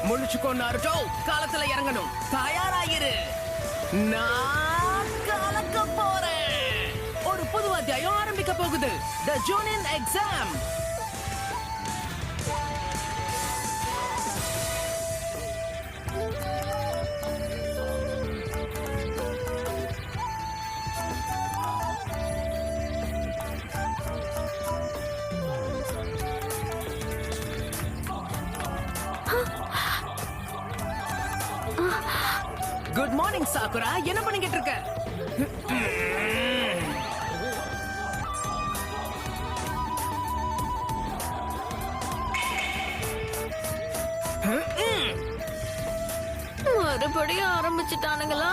முழிச்சுக்கோ நாருட்டோ, காலத்துல இறங்கணும். தயாராகிரு, நான் கலக்க போறேன். ஒரு புது அத்தியாயம் ஆரம்பிக்க போகுது. தி ஜூனியன் எக்ஸாம். குட் மார்னிங் சாக்குரா, என்ன பண்ணிக்கிட்டு இருக்க? மறுபடியும் ஆரம்பிச்சுட்டானுங்களா?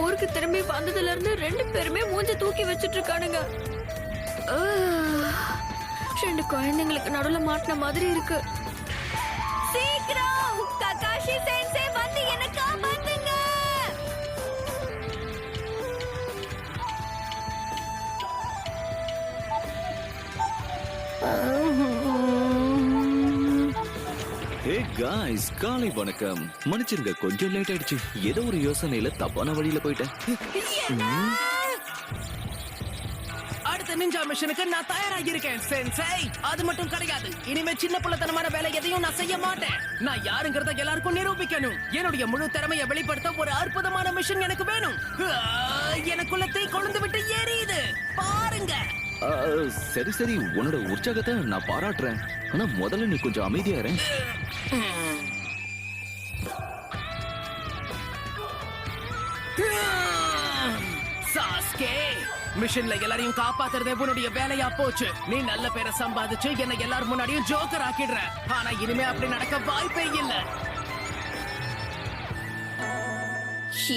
ஊருக்கு திரும்பி வந்ததுல இருந்து 2 பேருமே மூஞ்ச தூக்கி வச்சிட்டு இருக்கானுங்க. ரெண்டு குழந்தைங்களுக்கு நடுவுல மாட்டின மாதிரி இருக்கு. சீக்கிரம் ககாஷி சென்சே வந்து என்ன காப்பாத்துங்க. ஹே காய்ஸ், காலை வணக்கம். மன்னிச்சிருங்க, கொஞ்சம் லேட் ஆயிடுச்சு. ஏதோ ஒரு யோசனையில தப்பான வழியில போயிட்டேன். அடுத்த நிஞ்சா மிஷனுக்கு நான் தயாராகி இருக்கேன் சென்சை. அது மட்டும் கிடையாது, இனிமே சின்ன பிள்ளைத்தனமான வேலை எதையும் நான் செய்ய மாட்டேன். நான் யாருங்கிறத எல்லாருக்கும் நிரூபிக்கணும். என்னுடைய முழு திறமையை வெளிப்படுத்த ஒரு அற்புதமான மிஷன் எனக்கு வேணும். எனக்குள்ள தீ கொழுந்து விட்டு எரியுது, பாருங்க. சரி சரி, உன்னோட உற்சாகத்தை நான் பாராட்டுறேன். ஆனா முதல்ல நீ கொஞ்சம் அமைதியா இரு. சாஸ்கே, மிஷன்ல எல்லாரையும் காப்பாத்துறதே உன்னுடைய வேலையா போச்சு. நீ நல்ல பேரை சம்பாதிச்சு என்ன எல்லாரும் முன்னாடியும் ஜோக்கர் ஆக்கிடுற. ஆனா இனிமே அப்படி நடக்க வாய்ப்பே இல்ல.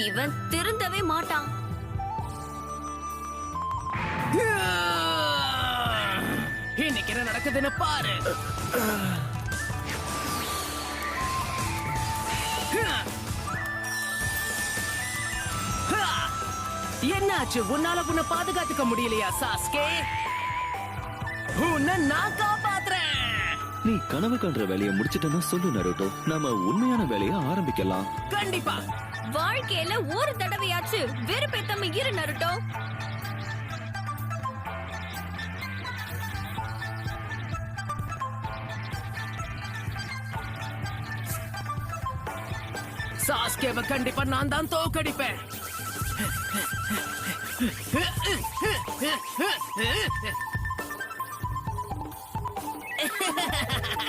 இவன் திருந்தவே மாட்டான். இன்னைக்கு என்ன நடக்குதுன்னு பாரு. என்னாச்சு? உன்னால உன்னை பாதுகாத்துக்க முடியலையா சாஸ்கே? உன்னை நான் காப்பாத்துறேன். நீ கனவு காண்ற வேலையை முடிச்சிட்டேன்னா சொல்லு நருட்டோ, நாம உண்மையான வேலையை ஆரம்பிக்கலாம். கண்டிப்பா. வாழ்க்கையில ஒரு தடவையாச்சு வெறுப்பேத்தாம இரு நருட்டோ. சாஸ்கேவை கண்டிப்பா நான் தான் தோக்கடிப்பேன்.